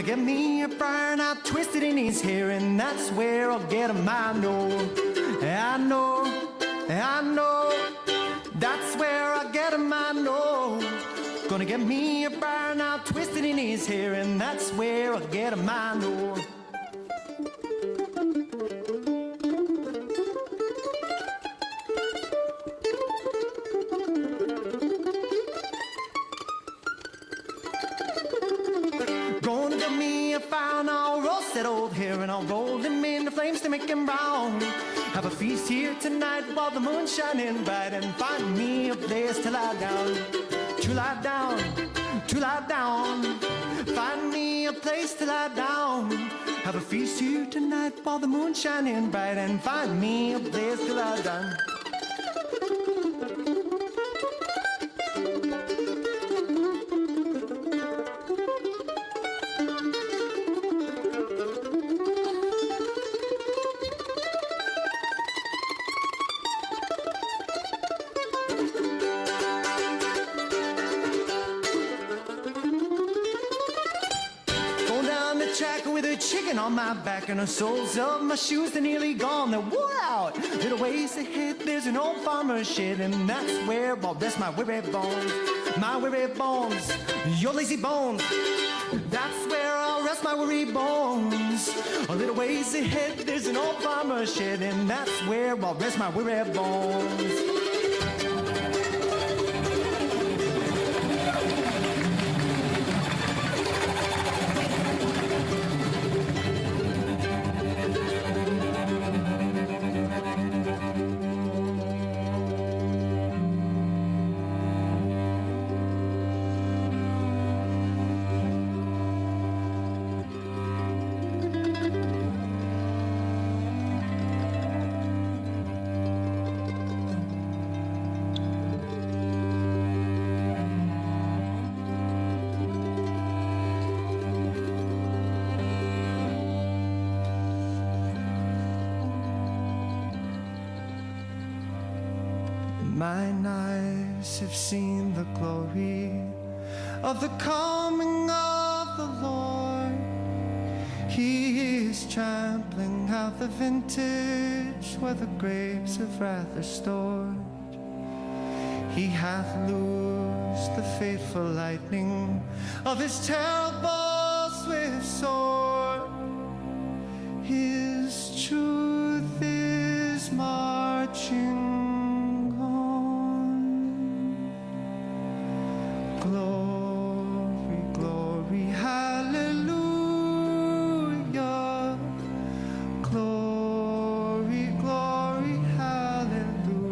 Get me a fire and I'll twist it in his hair, and that's where I'll get him. I know, I know, I know. That's where I'll get him. I know. Gonna get me a fire and I'll twist it in his hair, and that's where I'll get him. I know. Gonna get me a fire and I'll roast that old hair, and I'll roll him in the flames to make him brown. Have a feast here tonight while the moon's shining bright, and find me a place to lie down, to lie down, to lie down. Find me a place to lie down. Have a feast here tonight while the moon's shining bright, and find me a place to lie down. With a chicken on my back and the soles of my shoes are nearly gone. They're wore out. Little ways ahead, there's an old farmer's shed, and that's where I'll rest my weary bones. My weary bones, your lazy bones. That's where I'll rest my weary bones. A little ways ahead, there's an old farmer's shed, and that's where I'll rest my weary bones. Mine eyes have seen the glory of the coming of the Lord. He is trampling out the vintage where the grapes of wrath are stored. He hath loosed the fateful lightning of his terrible swift sword. His truth is marching. Glory, glory, hallelujah. Glory, glory, hallelujah.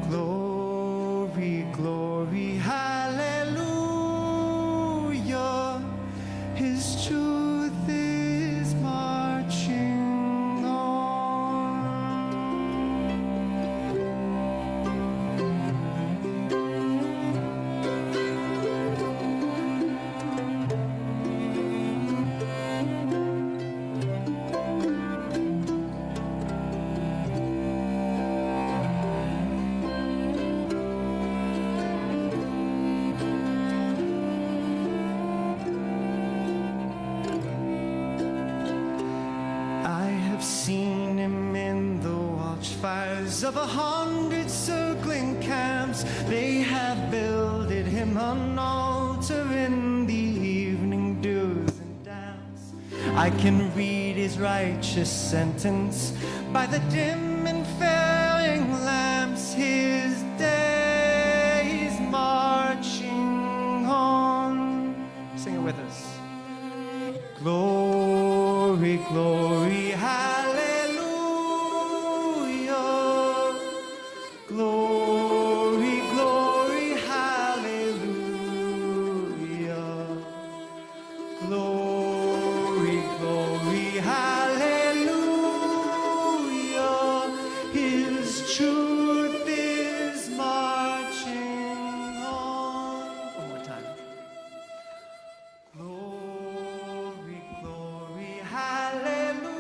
Glory, glory, hallelujah. His truth is marching on. Seen him in the watchfires of 100 circling camps. They have builded him an altar in the evening dews and damps. I can read his righteous sentence by the dim and failing lamps. His day is marching on. Sing it with us. Glory, glory, hallelujah. Glory, glory, hallelujah. Glory, glory, hallelujah. His truth is marching on. One more time. Glory, glory, hallelujah.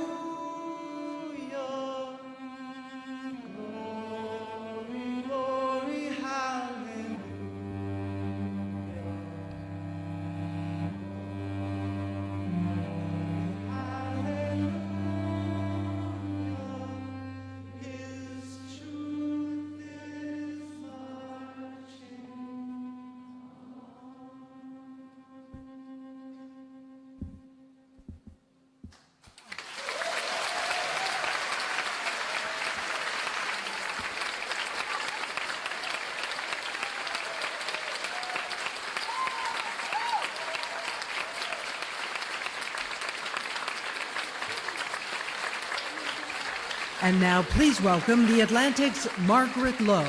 And now please welcome the Atlantic's Margaret Lowe.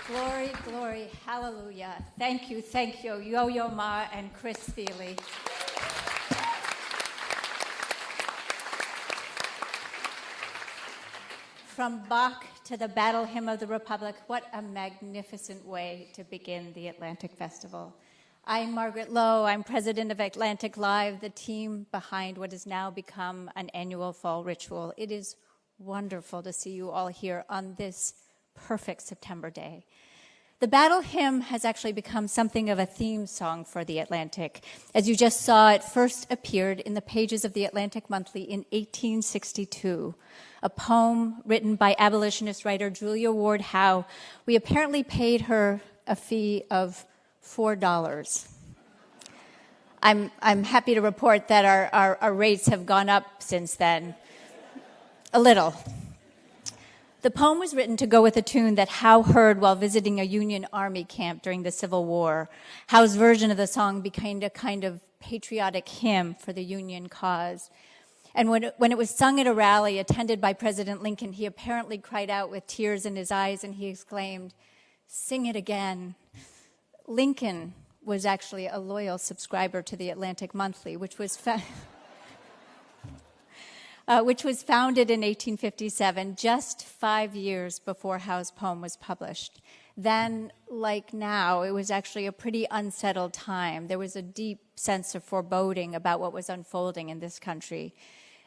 Glory, glory, hallelujah. Thank you, Yo-Yo Ma and Chris Thiele. From Bach to the Battle Hymn of the Republic, what a magnificent way to begin the Atlantic Festival. I'm Margaret Lowe. I'm president of Atlantic Live, the team behind what has now become an annual fall ritual. It is wonderful to see you all here on this perfect September day. The Battle Hymn has actually become something of a theme song for the Atlantic. As you just saw, it first appeared in the pages of the Atlantic Monthly in 1862, a poem written by abolitionist writer Julia Ward Howe. We apparently paid her a fee of $4. I'm happy to report that our rates have gone up since then, a little. The poem was written to go with a tune that Howe heard while visiting a Union Army camp during the Civil War. Howe's version of the song became a kind of patriotic hymn for the Union cause. And when it was sung at a rally attended by President Lincoln, he apparently cried out with tears in his eyes and he exclaimed, "Sing it again." Lincoln was actually a loyal subscriber to the Atlantic Monthly, which was founded in 1857, just 5 years before Howe's poem was published. Then, like now, it was actually a pretty unsettled time. There was a deep sense of foreboding about what was unfolding in this country.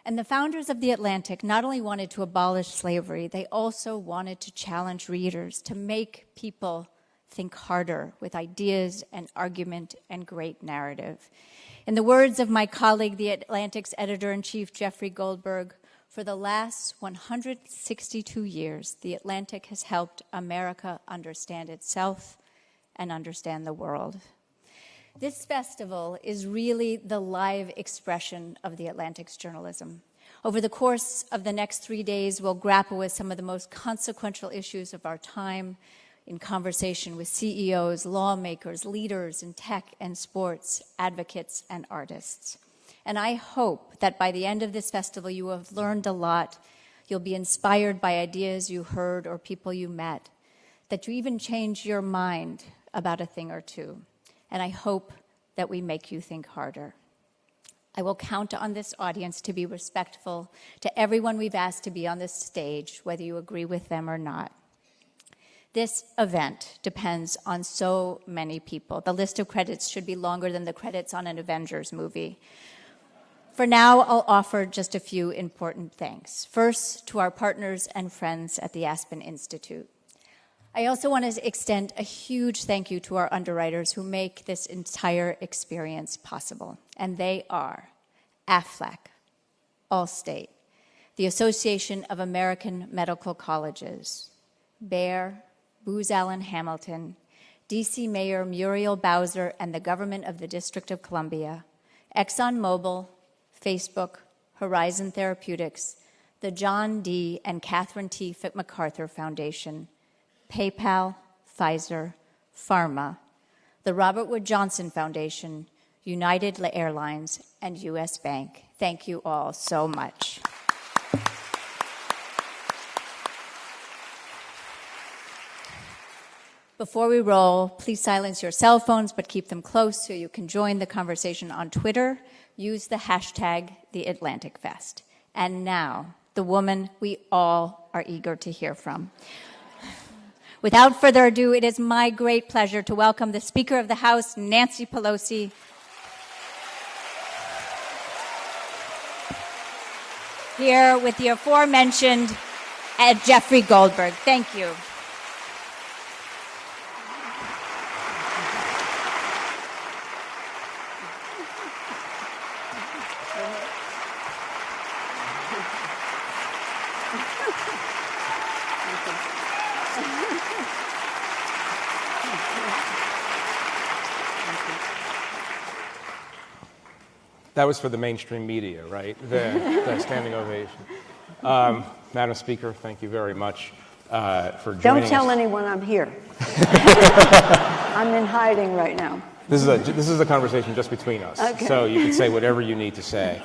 And the founders of the Atlantic not only wanted to abolish slavery, they also wanted to challenge readers, to make people think harder with ideas and argument and great narrative. In the words of my colleague, the Atlantic's editor-in-chief, Jeffrey Goldberg, for the last 162 years, the Atlantic has helped America understand itself and understand the world. This festival is really the live expression of the Atlantic's journalism. Over the course of the next 3 days, we'll grapple with some of the most consequential issues of our time, in conversation with CEOs, lawmakers, leaders in tech and sports, advocates, and artists. And I hope that by the end of this festival, you have learned a lot. You'll be inspired by ideas you heard or people you met, that you even change your mind about a thing or two. And I hope that we make you think harder. I will count on this audience to be respectful to everyone we've asked to be on this stage, whether you agree with them or not. This event depends on so many people. The list of credits should be longer than the credits on an Avengers movie. For now, I'll offer just a few important thanks. First, to our partners and friends at the Aspen Institute. I also want to extend a huge thank you to our underwriters who make this entire experience possible. And they are AFLAC, Allstate, the Association of American Medical Colleges, Bayer, Booz Allen Hamilton, D.C. Mayor Muriel Bowser and the government of the District of Columbia, ExxonMobil, Facebook, Horizon Therapeutics, the John D. and Catherine T. MacArthur Foundation, PayPal, Pfizer, Pharma, the Robert Wood Johnson Foundation, United Airlines, and U.S. Bank. Thank you all so much. Before we roll, please silence your cell phones, but keep them close so you can join the conversation on Twitter. Use the hashtag #TheAtlanticFest. And now, the woman we all are eager to hear from. Without further ado, it is my great pleasure to welcome the Speaker of the House, Nancy Pelosi, here with the aforementioned Jeffrey Goldberg. Thank you. That was for the mainstream media, right? The standing ovation. Madam Speaker, thank you very much for joining us. Don't tell anyone I'm here. I'm in hiding right now. This is a conversation just between us, Okay. so you can say whatever you need to say.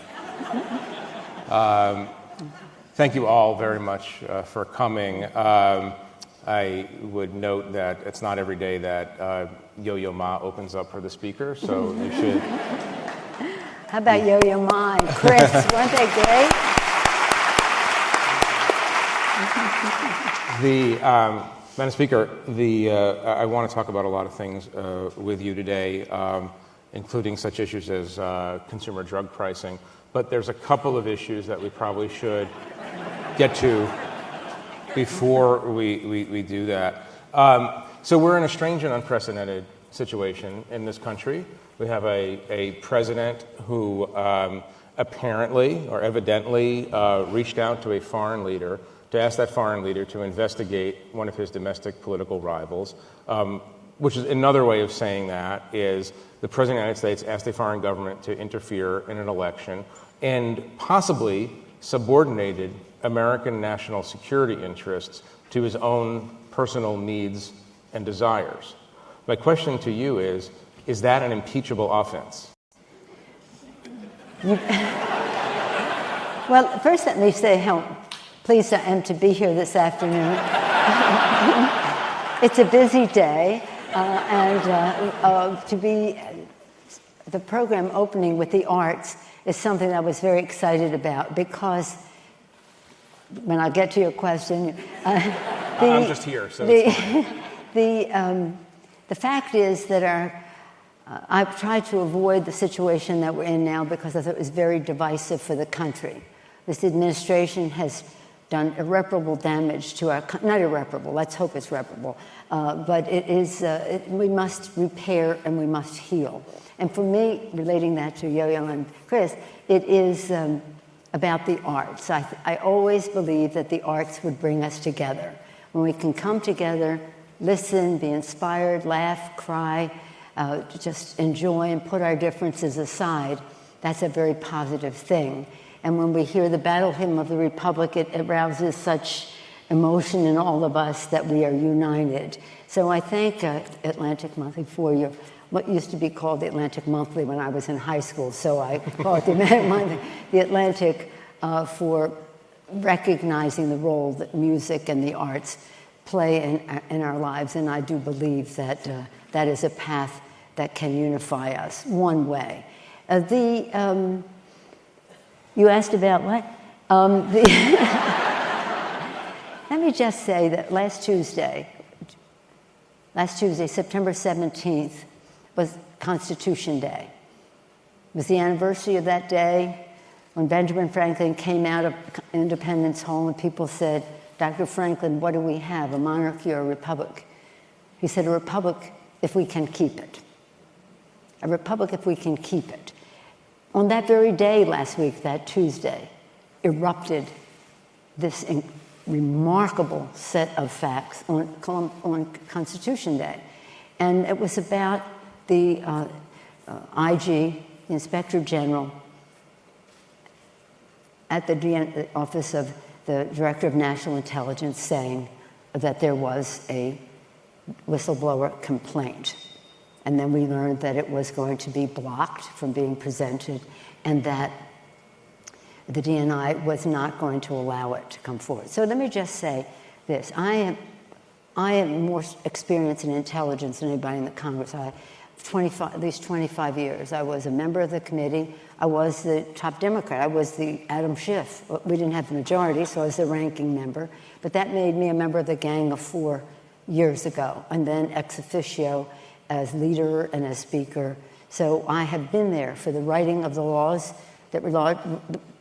Thank you all very much for coming. I would note that it's not every day that Yo-Yo Ma opens up for the speaker, so you should. How about Yo-Yo Ma and Chris? Weren't they great? Madam Speaker, I want to talk about a lot of things with you today, including such issues as consumer drug pricing. But there's a couple of issues that we probably should get to before we do that. So we're in a strange and unprecedented situation in this country. We have a president who apparently or evidently reached out to a foreign leader to ask that foreign leader to investigate one of his domestic political rivals, which is another way of saying that is the President of the United States asked a foreign government to interfere in an election and possibly subordinated American national security interests to his own personal needs and desires. My question to you is that an impeachable offense? Well, first let me say how pleased I am to be here this afternoon. It's a busy day, and to be the program opening with the arts is something I was very excited about because when I get to your question, I'm just here, so it's fine. The fact is that I've tried to avoid the situation that we're in now because I thought it was very divisive for the country. This administration has done irreparable damage to our, not irreparable, let's hope it's reparable, but it is, we must repair and we must heal. And for me, relating that to Yo-Yo and Chris, it is about the arts. I always believe that the arts would bring us together. When we can come together, listen, be inspired, laugh, cry, just enjoy and put our differences aside, that's a very positive thing. And when we hear the battle hymn of the Republic, it arouses such emotion in all of us that we are united. So I thank Atlantic Monthly for what used to be called the Atlantic Monthly when I was in high school, so I call it the Atlantic Monthly, the Atlantic, for recognizing the role that music and the arts play in our lives. And I do believe that that is a path that can unify us one way. You asked about what? Let me just say that last Tuesday, September 17th, was Constitution Day. It was the anniversary of that day when Benjamin Franklin came out of Independence Hall and people said, Dr. Franklin, what do we have, a monarchy or a republic? He said, a republic if we can keep it. A republic if we can keep it. On that very day last week, that Tuesday, erupted this remarkable set of facts on Constitution Day. And it was about the IG, the Inspector General, at the Office of the Director of National Intelligence saying that there was a whistleblower complaint. And then we learned that it was going to be blocked from being presented and that the DNI was not going to allow it to come forward. So let me just say this. I am more experienced in intelligence than anybody in the Congress. At least 25 years. I was a member of the committee. I was the top Democrat. I was the Adam Schiff. We didn't have the majority, so I was the ranking member. But that made me a member of the Gang of Four years ago, and then ex officio as leader and as speaker. So I have been there for the writing of the laws that regard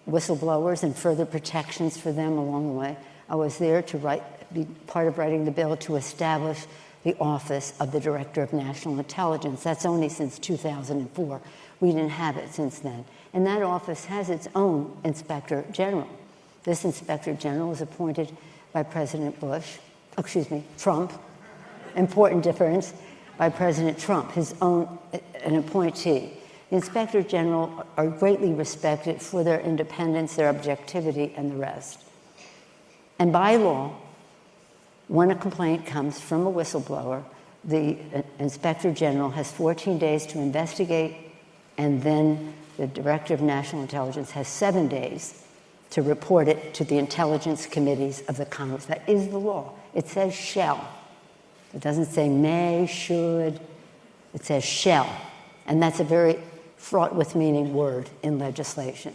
whistleblowers and further protections for them along the way. I was there to be part of writing the bill to establish the Office of the Director of National Intelligence. That's only since 2004. We didn't have it since then. And that office has its own Inspector General. This Inspector General was appointed by President Trump, important difference, by President Trump, an appointee. The Inspector General are greatly respected for their independence, their objectivity, and the rest. And by law, when a complaint comes from a whistleblower, the Inspector General has 14 days to investigate, and then the Director of National Intelligence has 7 days to report it to the intelligence committees of the Congress. That is the law. It says shall. It doesn't say may, should. It says shall. And that's a very fraught with meaning word in legislation.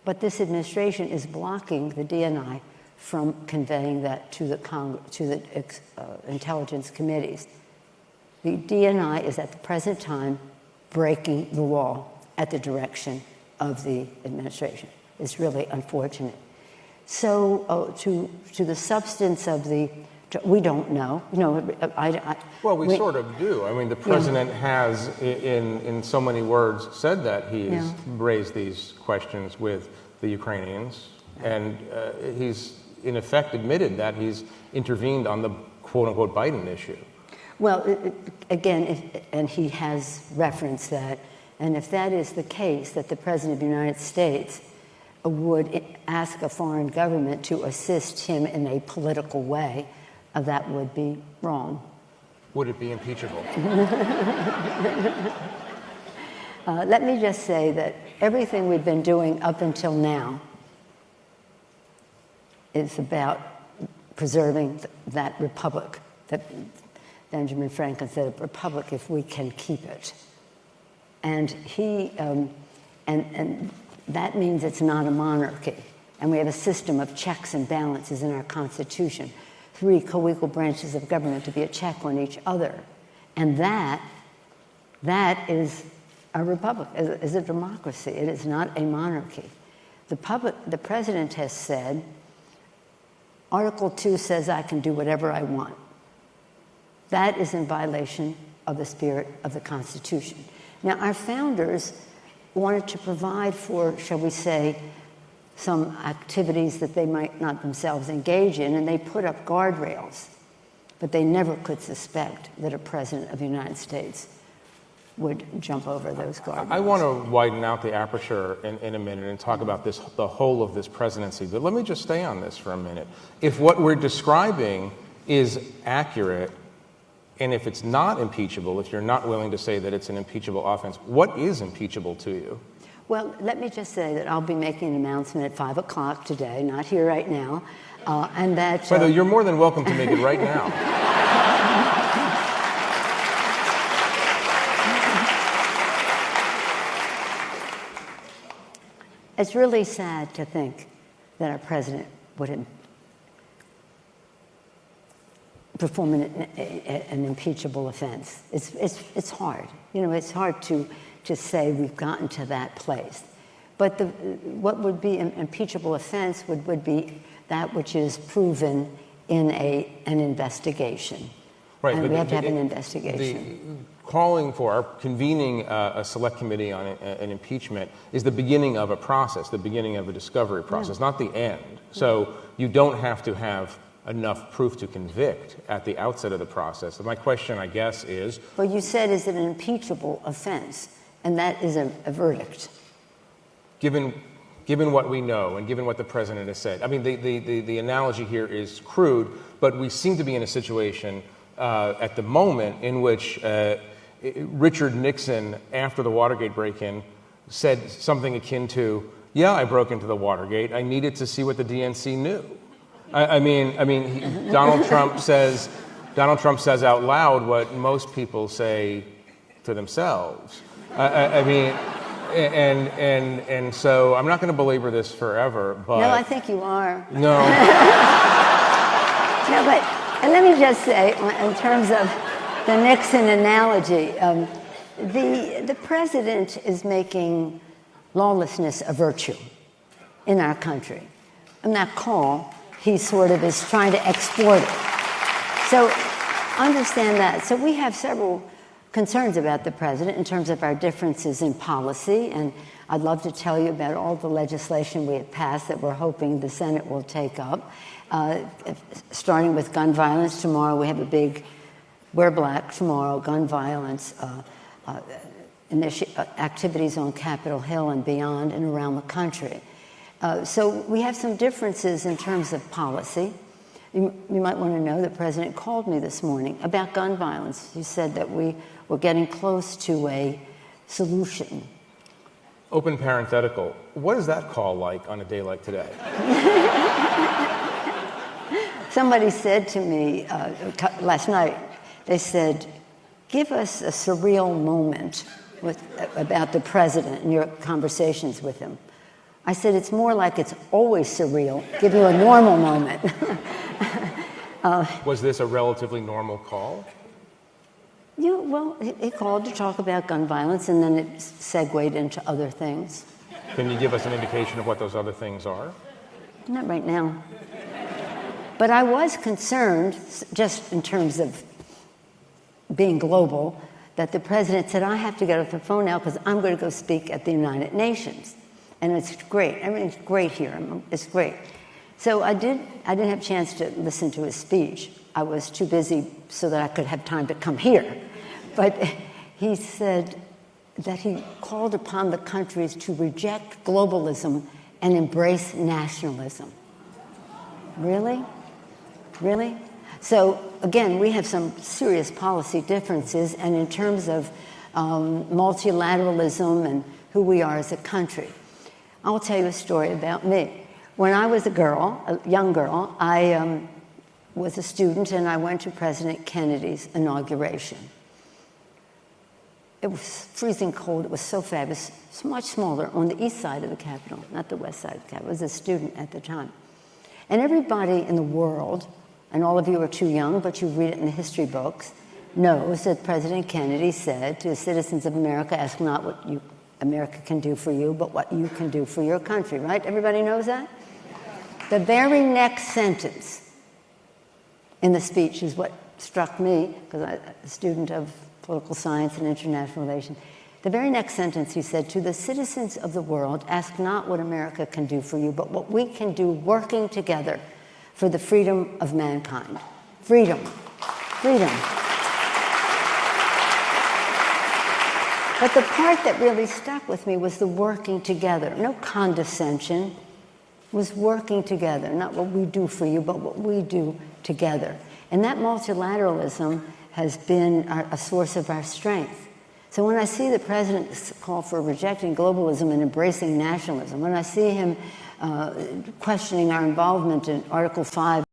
But this administration is blocking the DNI from conveying that to the intelligence committees. The DNI is at the present time breaking the law at the direction of the administration. It's really unfortunate. So to the substance of the, we don't know. Well, we sort of do. I mean, the president has, in so many words, said that he's raised these questions with the Ukrainians, and he's, in effect, admitted that he's intervened on the quote-unquote Biden issue. Well, again, and he has referenced that, and if that is the case, that the President of the United States would ask a foreign government to assist him in a political way, that would be wrong. Would it be impeachable? Let me just say that everything we've been doing up until now is about preserving that republic, that Benjamin Franklin said, a republic if we can keep it. And he, and that means it's not a monarchy. And we have a system of checks and balances in our Constitution. 3 co-equal branches of government to be a check on each other. And that is a republic, is a democracy. It is not a monarchy. The president has said, Article 2 says I can do whatever I want. That is in violation of the spirit of the Constitution. Now, our founders wanted to provide for, shall we say, some activities that they might not themselves engage in, and they put up guardrails. But they never could suspect that a president of the United States would jump over those guardrails. I want to widen out the aperture in a minute and talk about this, the whole of this presidency. But let me just stay on this for a minute. If what we're describing is accurate, and if it's not impeachable, if you're not willing to say that it's an impeachable offense, what is impeachable to you? Well, let me just say that I'll be making an announcement at 5 o'clock today, not here right now, and that... By the way, you're more than welcome to make it right now. It's really sad to think that our president would perform an impeachable offense. It's hard. You know, it's hard to say we've gotten to that place. But what would be an impeachable offense would be that which is proven in an investigation. Right, and but we have to have an investigation. Calling for, convening a select committee on an impeachment is the beginning of a process, the beginning of a discovery process, not the end. So you don't have to have enough proof to convict at the outset of the process. And my question, I guess, is... Well, you said, is it an impeachable offense? And that is a verdict. Given what we know and given what the president has said, I mean, the analogy here is crude, but we seem to be in a situation at the moment in which Richard Nixon, after the Watergate break-in, said something akin to, yeah, I broke into the Watergate. I needed to see what the DNC knew. I mean, Donald Trump says out loud what most people say to themselves. I mean, and so I'm not going to belabor this forever, but... No, I think you are. No. No, but let me just say, in terms of the Nixon analogy, the president is making lawlessness a virtue in our country. In that call, he sort of is trying to exploit it. So understand that. So we have several concerns about the president in terms of our differences in policy, and I'd love to tell you about all the legislation we have passed that we're hoping the Senate will take up. Starting with gun violence, tomorrow we have a big Wear Black tomorrow, gun violence activities on Capitol Hill and beyond and around the country. So we have some differences in terms of policy. You might want to know the president called me this morning about gun violence. He said that we were getting close to a solution. Open parenthetical, what is that call like on a day like today? Somebody said to me last night, they said, give us a surreal moment about the president and your conversations with him. I said, it's more like it's always surreal. Give you a normal moment. Was this a relatively normal call? Yeah, well, he called to talk about gun violence, and then it segued into other things. Can you give us an indication of what those other things are? Not right now. But I was concerned, just in terms of being global, that the president said, I have to get off the phone now because I'm going to go speak at the United Nations. And it's great. Everything's great here. It's great. So I didn't have a chance to listen to his speech. I was too busy so that I could have time to come here. But he said that he called upon the countries to reject globalism and embrace nationalism. Really? Really? So again, we have some serious policy differences, and in terms of multilateralism and who we are as a country. I'll tell you a story about me. When I was a young girl, I was a student, and I went to President Kennedy's inauguration. It was freezing cold. It was so fabulous. It's much smaller on the east side of the Capitol, not the west side of the Capitol. I was a student at the time. And everybody in the world, and all of you are too young, but you read it in the history books, knows that President Kennedy said to the citizens of America, ask not what America can do for you, but what you can do for your country, right? Everybody knows that? The very next sentence in the speech is what struck me, because I'm a student of political science and international relations. The very next sentence he said, to the citizens of the world, ask not what America can do for you, but what we can do working together for the freedom of mankind. Freedom. Freedom. But the part that really stuck with me was the working together. No condescension. It was working together. Not what we do for you, but what we do together. And that multilateralism has been a source of our strength. So when I see the president call for rejecting globalism and embracing nationalism, when I see him questioning our involvement in Article 5,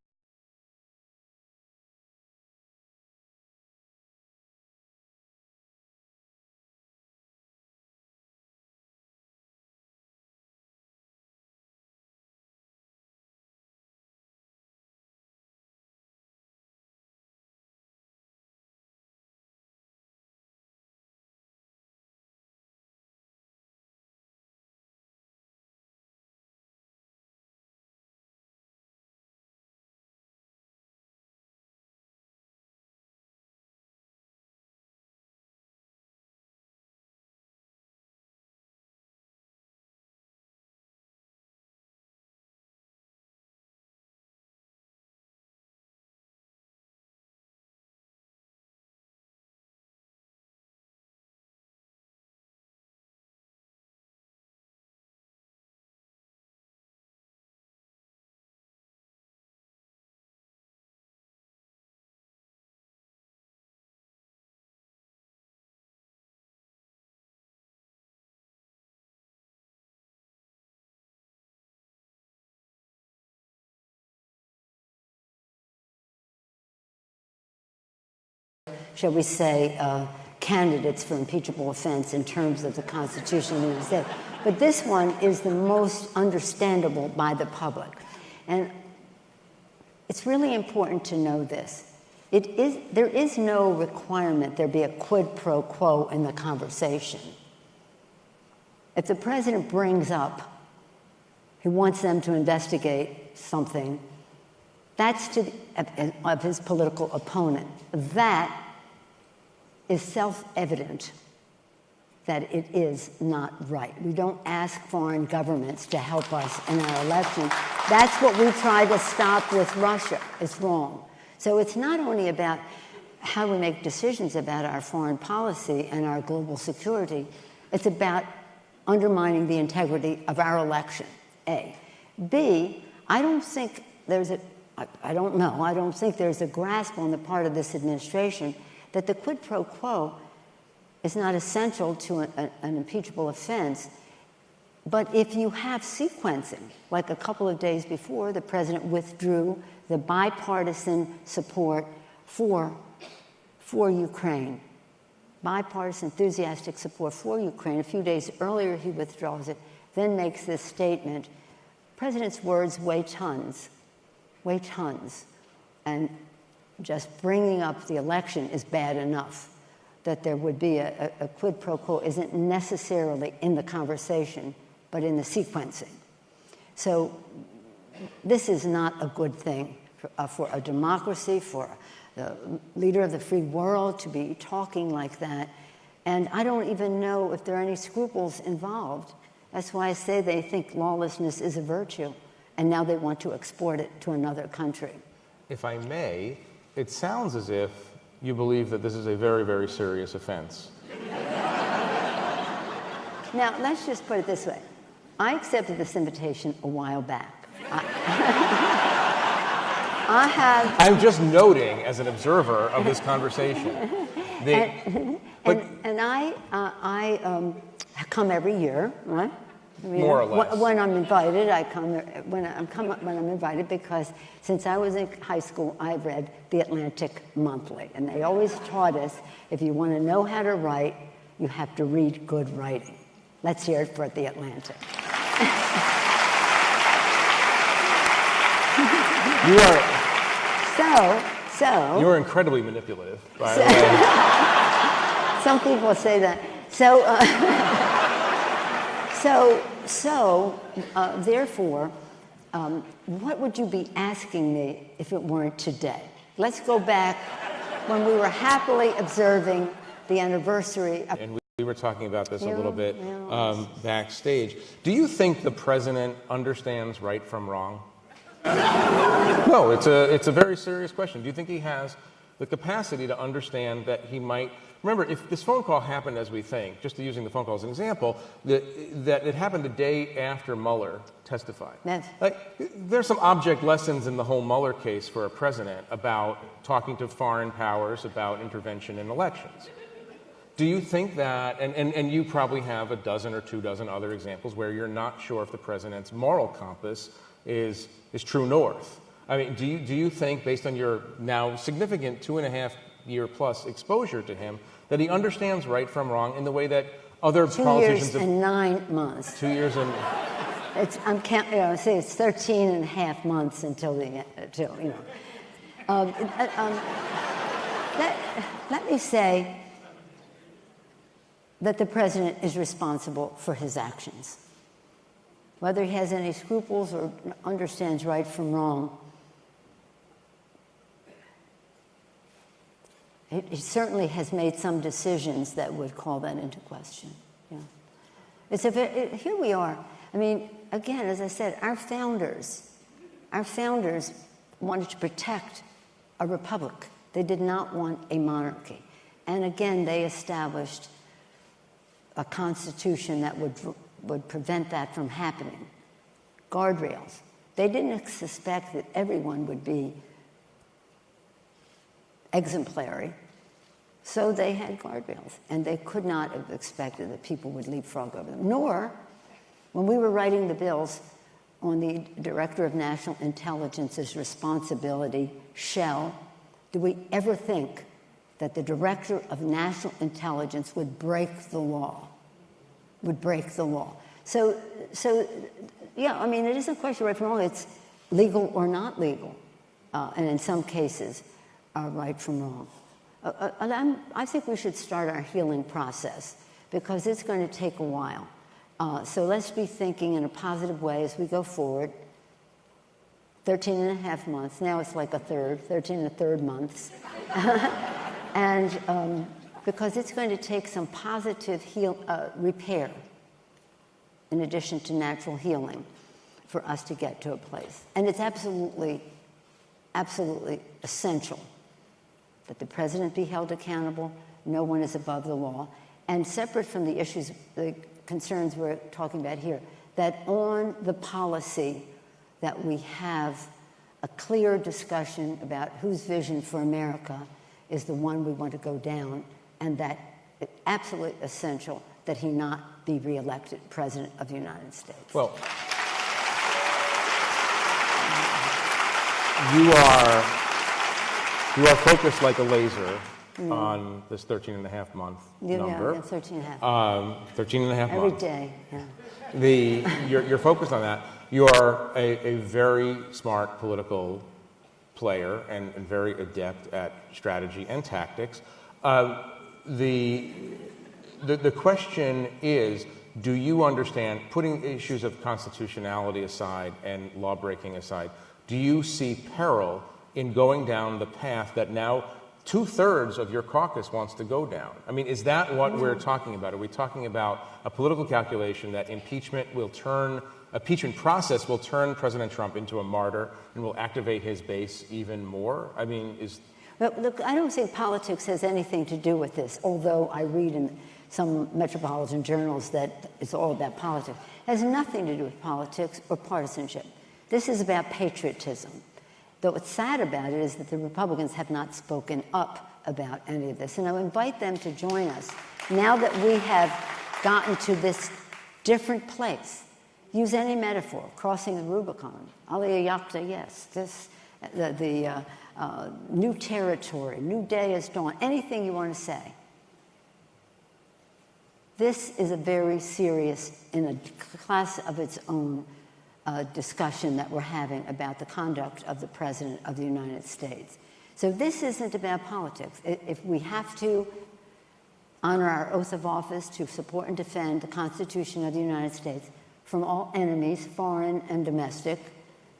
shall we say, candidates for impeachable offense in terms of the Constitution of the United States. But this one is the most understandable by the public. And it's really important to know this. There is no requirement there be a quid pro quo in the conversation. If the president brings up, he wants them to investigate something, that's of his political opponent. That is self-evident that it is not right. We don't ask foreign governments to help us in our elections. That's what we try to stop with Russia. It's wrong. So it's not only about how we make decisions about our foreign policy and our global security, it's about undermining the integrity of our election, A. B, I don't think there's I don't know. I don't think there's a grasp on the part of this administration that the quid pro quo is not essential to an impeachable offense. But if you have sequencing, like a couple of days before, the president withdrew the bipartisan support for Ukraine, bipartisan enthusiastic support for Ukraine. A few days earlier, he withdraws it, then makes this statement. President's words weigh tons, and just bringing up the election is bad enough. That there would be a quid pro quo isn't necessarily in the conversation, but in the sequencing. So this is not a good thing for a democracy, for the leader of the free world to be talking like that. And I don't even know if there are any scruples involved. That's why I say they think lawlessness is a virtue, and now they want to export it to another country. If I may, it sounds as if you believe that this is a very, very serious offense. Now, let's just put it this way. I accepted this invitation a while back. I'm just noting as an observer of this conversation. I come every year, right? More or less. When I'm invited, I come. When I'm invited, because since I was in high school, I read The Atlantic monthly, and they always taught us if you want to know how to write, you have to read good writing. Let's hear it for The Atlantic. You are. So. You are incredibly manipulative, by the way. Some people say that. Therefore, what would you be asking me if it weren't today? Let's go back when we were happily observing the anniversary of. And we were talking about this a little bit backstage. Do you think the president understands right from wrong? No, it's a very serious question. Do you think he has the capacity to understand that he might... Remember, if this phone call happened as we think, just using the phone call as an example, that it happened the day after Mueller testified. Yes. There's some object lessons in the whole Mueller case for a president about talking to foreign powers about intervention in elections. Do you think that, and you probably have a dozen or 2 dozen other examples where you're not sure if the president's moral compass is true north. I mean, do you think, based on your now significant 2.5-year plus exposure to him, that he understands right from wrong in the way that other politicians... 2 years and 9 months. 2 years and... I'm counting. I say it's 13 and a half months until let me say that the president is responsible for his actions. Whether he has any scruples or understands right from wrong, he certainly has made some decisions that would call that into question. Yeah. Here we are. I mean, again, as I said, our founders wanted to protect a republic. They did not want a monarchy. And again, they established a constitution that would prevent that from happening. Guardrails. They didn't suspect that everyone would be exemplary, so they had guardrails, and they could not have expected that people would leapfrog over them. Nor, when we were writing the bills on the Director of National Intelligence's responsibility, did we ever think that the Director of National Intelligence would break the law? So yeah, I mean, it isn't a question right from wrong. It's legal or not legal, and in some cases, right from wrong. I think we should start our healing process because it's going to take a while. So let's be thinking in a positive way as we go forward. 13 and a half months. Now it's like 13 and a third months. And because it's going to take some positive repair in addition to natural healing for us to get to a place. And it's absolutely, absolutely essential that the president be held accountable. No one is above the law. And separate from the issues, the concerns we're talking about here, that on the policy that we have a clear discussion about whose vision for America is the one we want to go down, and that it's absolutely essential that he not be reelected President of the United States. Well, you are focused like a laser on this 13-and-a-half-month number. Yeah, 13 and a half. 13-and-a-half Every months. day, yeah. You're focused on that. You are a very smart political player and very adept at strategy and tactics. The question is, do you understand, putting issues of constitutionality aside and law-breaking aside, do you see peril in going down the path that now 2/3 of your caucus wants to go down? I mean, is that what we're talking about? Are we talking about a political calculation that impeachment process will turn President Trump into a martyr and will activate his base even more? I mean, But look, I don't think politics has anything to do with this, although I read in some metropolitan journals that it's all about politics. It has nothing to do with politics or partisanship. This is about patriotism. Though what's sad about it is that the Republicans have not spoken up about any of this. And I invite them to join us. Now that we have gotten to this different place, use any metaphor, crossing the Rubicon, Aliyah Yakta, yes, the new territory, new day is dawn, anything you want to say. This is a very serious, in a class of its own, discussion that we're having about the conduct of the President of the United States. So this isn't about politics. If we have to honor our oath of office to support and defend the Constitution of the United States from all enemies, foreign and domestic,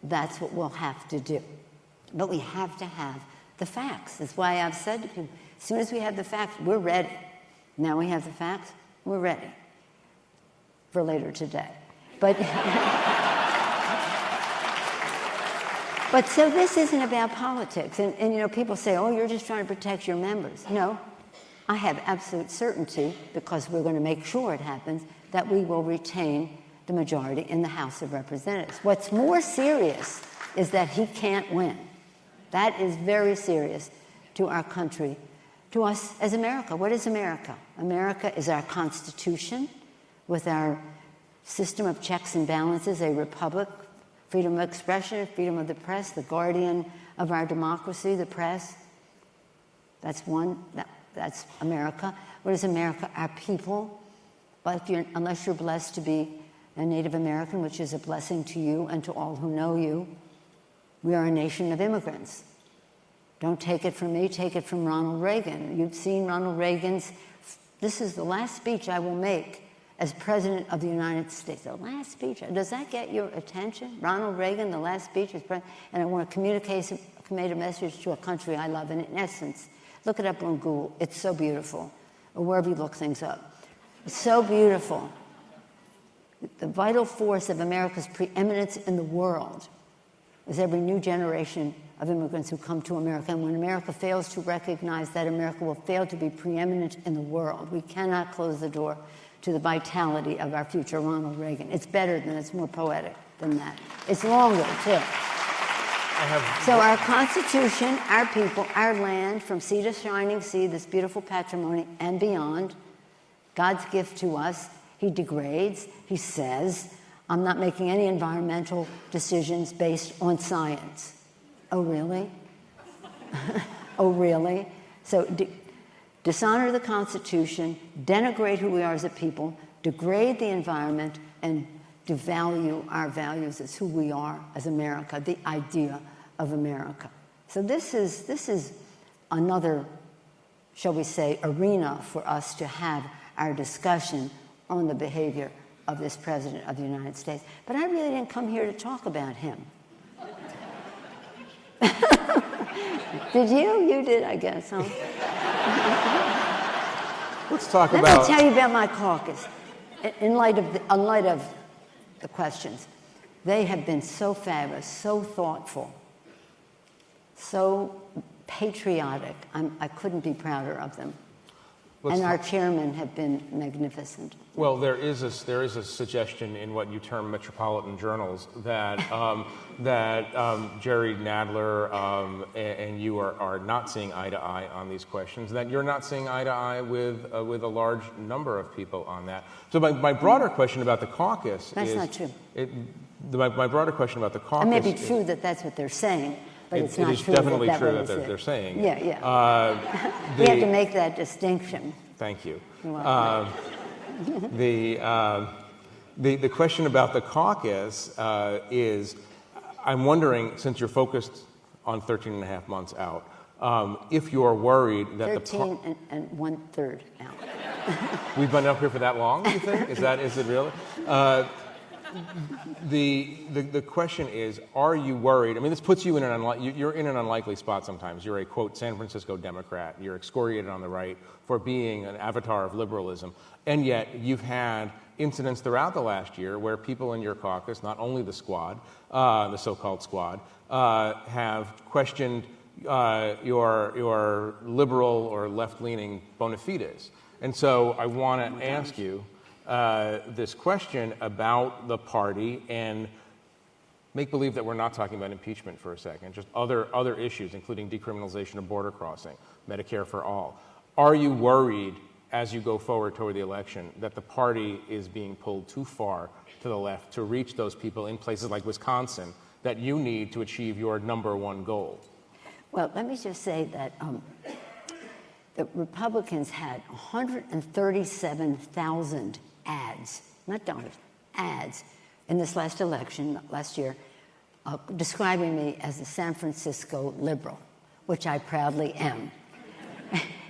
that's what we'll have to do. But we have to have the facts. That's why I've said to people, as soon as we have the facts, we're ready. Now we have the facts, we're ready for later today. But, but so this isn't about politics. And, you know, people say, oh, you're just trying to protect your members. No, I have absolute certainty, because we're going to make sure it happens, that we will retain the majority in the House of Representatives. What's more serious is that he can't win. That is very serious to our country, to us as America. What is America? America is our Constitution with our system of checks and balances, a republic, freedom of expression, freedom of the press, the guardian of our democracy, the press. That's one. That's America. What is America? Our people. But unless you're blessed to be a Native American, which is a blessing to you and to all who know you, we are a nation of immigrants. Don't take it from me, take it from Ronald Reagan. You've seen Ronald Reagan's, this is the last speech I will make as President of the United States. The last speech, does that get your attention? Ronald Reagan, the last speech as President, and I want to communicate a message to a country I love. And in essence, look it up on Google, it's so beautiful, or wherever you look things up. It's so beautiful. The vital force of America's preeminence in the world is every new generation of immigrants who come to America. And when America fails to recognize that, America will fail to be preeminent in the world. We cannot close the door to the vitality of our future Ronald Reagan. It's better than, it's more poetic than that. It's longer, too. So our Constitution, our people, our land, from sea to shining sea, this beautiful patrimony and beyond, God's gift to us, he degrades, he says, I'm not making any environmental decisions based on science. Oh, really? Oh, really? So dishonor the Constitution, denigrate who we are as a people, degrade the environment, and devalue our values as who we are as America, the idea of America. So this is another, shall we say, arena for us to have our discussion on the behavior of this President of the United States. But I really didn't come here to talk about him. Did you? You did, I guess, huh? Let's talk about... Let me tell you about my caucus. In light of the questions, they have been so fabulous, so thoughtful, so patriotic. I couldn't be prouder of them. And our chairmen have been magnificent. Well, there is a suggestion in what you term metropolitan journals that Jerry Nadler and you are not seeing eye to eye on these questions. That you're not seeing eye to eye with a large number of people on that. So my broader question about the caucus That's not true. My broader question about the caucus. It may be true that that's what they're saying, but it's not true. It is definitely that true that they're saying. Yeah, yeah. We have to make that distinction. Thank you. You're welcome. The question about the caucus is, I'm wondering, since you're focused on 13 and a half months out, if you're worried that 13 and 1/3 out. We've been up here for that long, you think? Is it really? The question is, are you worried? I mean, this puts you in you're in an unlikely spot sometimes. You're a, quote, San Francisco Democrat. You're excoriated on the right for being an avatar of liberalism. And yet you've had incidents throughout the last year where people in your caucus, not only the squad, the so-called squad, have questioned your liberal or left-leaning bona fides. And so I want to ask you this question about the party and make believe that we're not talking about impeachment for a second, just other issues, including decriminalization of border crossing, Medicare for all. Are you worried as you go forward toward the election that the party is being pulled too far to the left to reach those people in places like Wisconsin that you need to achieve your number one goal? Well, let me just say that the Republicans had 137,000 ads, not dollars, ads, in this last election, last year, describing me as a San Francisco liberal, which I proudly am.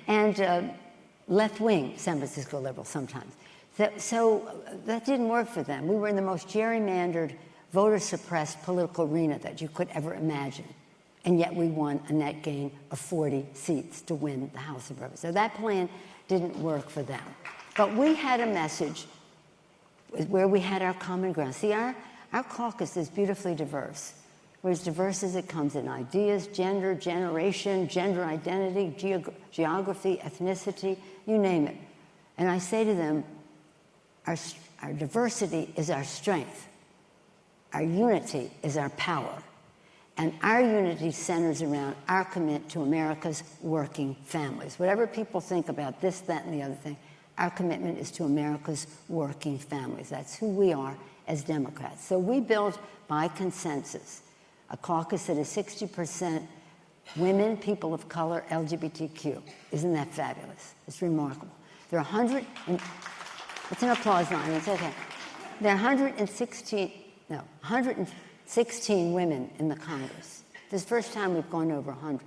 And left-wing San Francisco liberal sometimes. So that didn't work for them. We were in the most gerrymandered, voter-suppressed political arena that you could ever imagine. And yet we won a net gain of 40 seats to win the House of Representatives. So that plan didn't work for them. But we had a message where we had our common ground. See, our caucus is beautifully diverse. We're as diverse as it comes in ideas, gender, generation, gender identity, geography, ethnicity, you name it. And I say to them, our diversity is our strength. Our unity is our power. And our unity centers around our commitment to America's working families. Whatever people think about this, that, and the other thing, our commitment is to America's working families. That's who we are as Democrats. So we build by consensus a caucus that is 60% women, people of color, LGBTQ. Isn't that fabulous? It's remarkable. There are it's an applause line, it's okay. There are 116 women in the Congress. This is the first time we've gone over 100.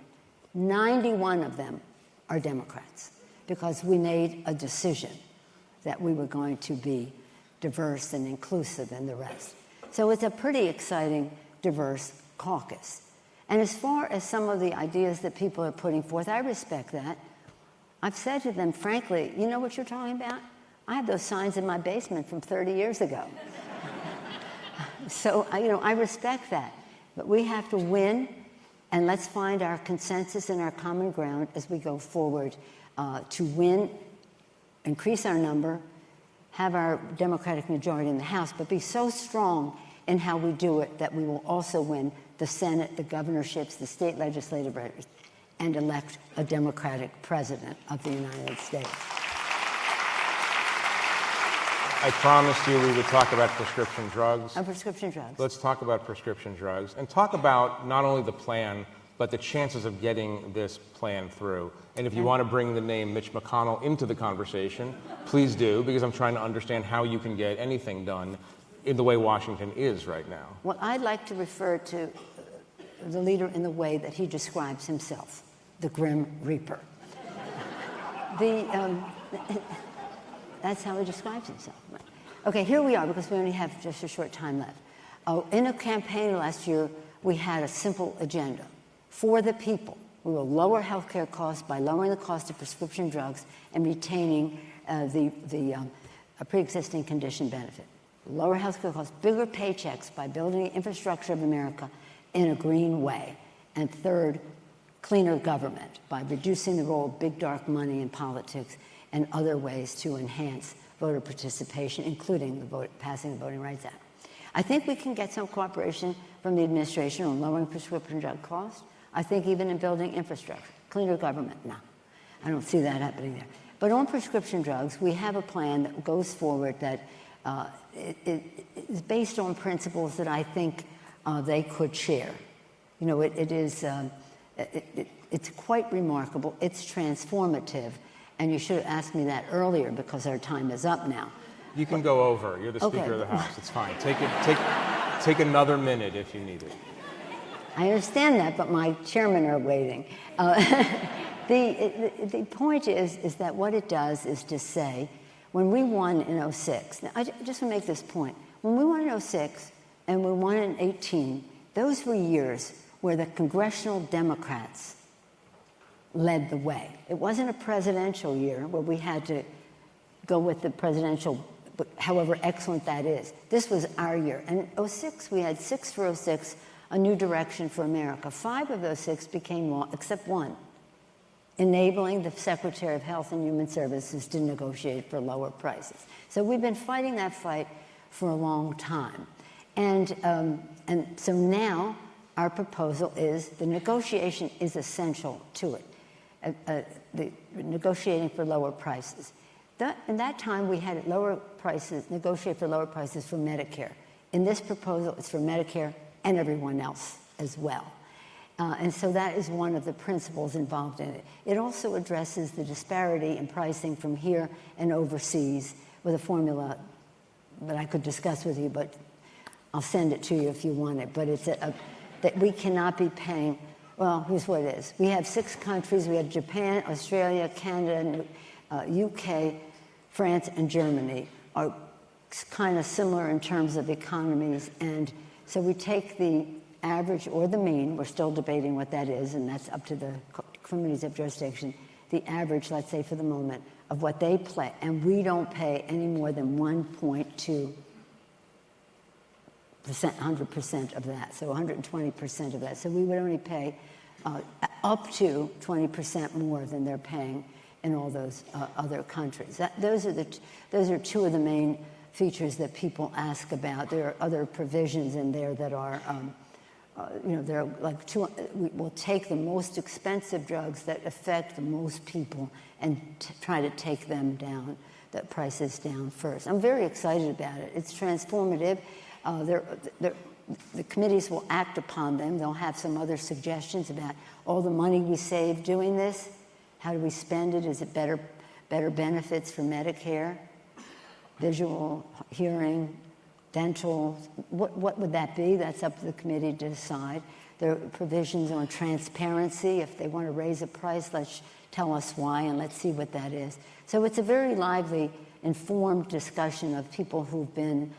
91 of them are Democrats because we made a decision that we were going to be diverse and inclusive and the rest. So it's a pretty exciting, diverse caucus. And as far as some of the ideas that people are putting forth, I respect that. I've said to them, frankly, you know what you're talking about? I have those signs in my basement from 30 years ago. So, I respect that. But we have to win, and let's find our consensus and our common ground as we go forward to win, increase our number, have our Democratic majority in the House, but be so strong in how we do it that we will also win the Senate, the governorships, the state legislative records, and elect a Democratic president of the United States. I promised you we would talk about prescription drugs. Prescription drugs. Let's talk about prescription drugs and talk about not only the plan, but the chances of getting this plan through. And if you want to bring the name Mitch McConnell into the conversation, please do, because I'm trying to understand how you can get anything done in the way Washington is right now. Well, I'd like to refer to the leader in the way that he describes himself, the Grim Reaper. That's how he describes himself. Okay, here we are, because we only have just a short time left. In a campaign last year, we had a simple agenda. For the people, we will lower health care costs by lowering the cost of prescription drugs and retaining the pre-existing condition benefit. Lower health care costs, bigger paychecks by building the infrastructure of America in a green way. And third, cleaner government by reducing the role of big dark money in politics and other ways to enhance voter participation, including passing the Voting Rights Act. I think we can get some cooperation from the administration on lowering prescription drug costs. I think even in building infrastructure, cleaner government, no. I don't see that happening there. But on prescription drugs, we have a plan that goes forward that it is based on principles that I think they could share. You know, it's quite remarkable. It's transformative. And you should have asked me that earlier because our time is up now. You can go over. You're the Speaker of the House. It's fine. Take another minute if you need it. I understand that, but my chairmen are waiting. The point is that what it does is to say, when we won in 06, now I just want to make this point. When we won in 06 and we won in 18, those were years where the congressional Democrats led the way. It wasn't a presidential year where we had to go with the presidential, however excellent that is. This was our year. And in 06, we had 6 for 06, a new direction for America. 5 of those 6 became law, except 1, enabling the Secretary of Health and Human Services to negotiate for lower prices. So we've been fighting that fight for a long time. And so now our proposal is the negotiation is essential to it. The negotiating for lower prices. In that time, we had lower prices, negotiate for lower prices for Medicare. In this proposal, it's for Medicare and everyone else as well. And so that is one of the principles involved in it. It also addresses the disparity in pricing from here and overseas with a formula that I could discuss with you, but I'll send it to you if you want it. But it's that we cannot be paying. Well, here's what it is. We have 6 countries. We have Japan, Australia, Canada, UK, France, and Germany are kind of similar in terms of economies. And so we take the average or the mean. We're still debating what that is, and that's up to the committees of jurisdiction. The average, let's say for the moment, of what they pay. And we don't pay any more than 1.2%, 100% of that, so 120% of that. So we would only pay up to 20% more than they're paying in all those other countries. Those are 2 of the main features that people ask about. There are other provisions in there that are, they're like we'll take the most expensive drugs that affect the most people and try to take them down, the prices down first. I'm very excited about it. It's transformative. The committees will act upon them. They'll have some other suggestions about all the money we save doing this. How do we spend it? Is it better benefits for Medicare, visual, hearing, dental? What would that be? That's up to the committee to decide. There are provisions on transparency. If they want to raise a price, let's tell us why, and let's see what that is. So it's a very lively, informed discussion of people who've been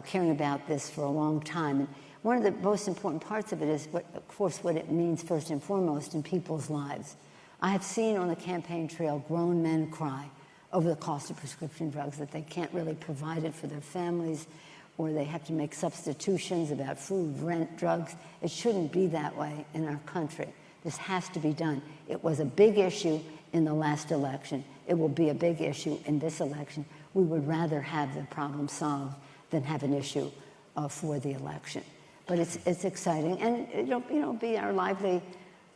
caring about this for a long time. And one of the most important parts of it is, of course, what it means first and foremost in people's lives. I have seen on the campaign trail grown men cry over the cost of prescription drugs, that they can't really provide it for their families, or they have to make substitutions about food, rent, drugs. It shouldn't be that way in our country. This has to be done. It was a big issue in the last election. It will be a big issue in this election. We would rather have the problem solved than have an issue for the election. But it's exciting, and it'll be our lively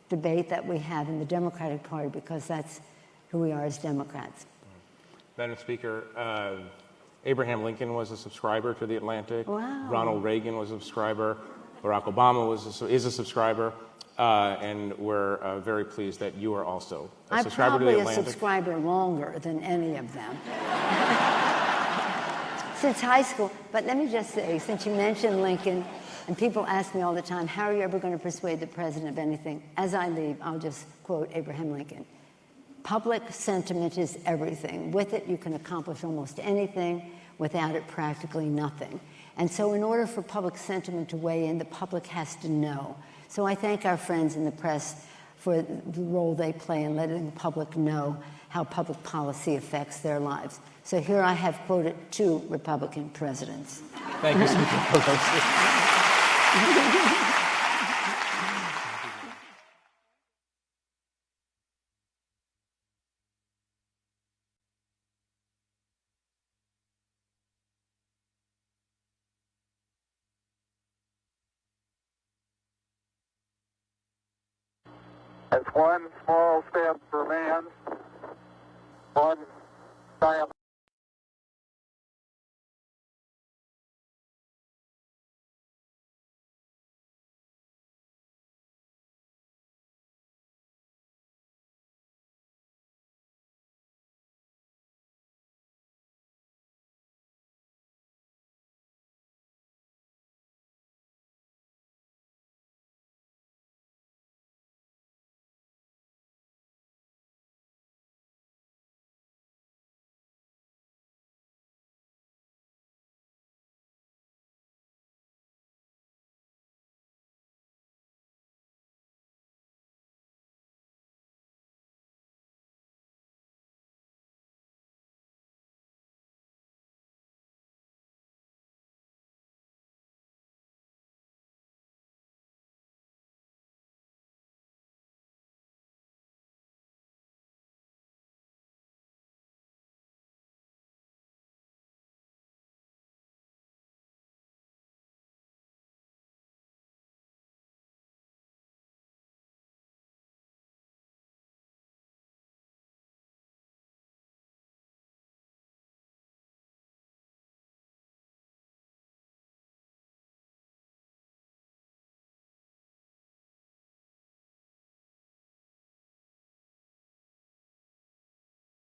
debate that we have in the Democratic Party, because that's who we are as Democrats. Madam Speaker, Abraham Lincoln was a subscriber to The Atlantic. Wow. Ronald Reagan was a subscriber. Barack Obama is a subscriber. And we're very pleased that you are also a subscriber to The Atlantic. I'm probably a subscriber longer than any of them. Since high school. But let me just say, since you mentioned Lincoln, and people ask me all the time, how are you ever going to persuade the president of anything? As I leave, I'll just quote Abraham Lincoln. Public sentiment is everything. With it, you can accomplish almost anything. Without it, practically nothing. And so in order for public sentiment to weigh in, the public has to know. So I thank our friends in the press for the role they play in letting the public know how public policy affects their lives. So here I have quoted 2 Republican presidents. Thank you, Speaker Pelosi. It's one small step for man, one giant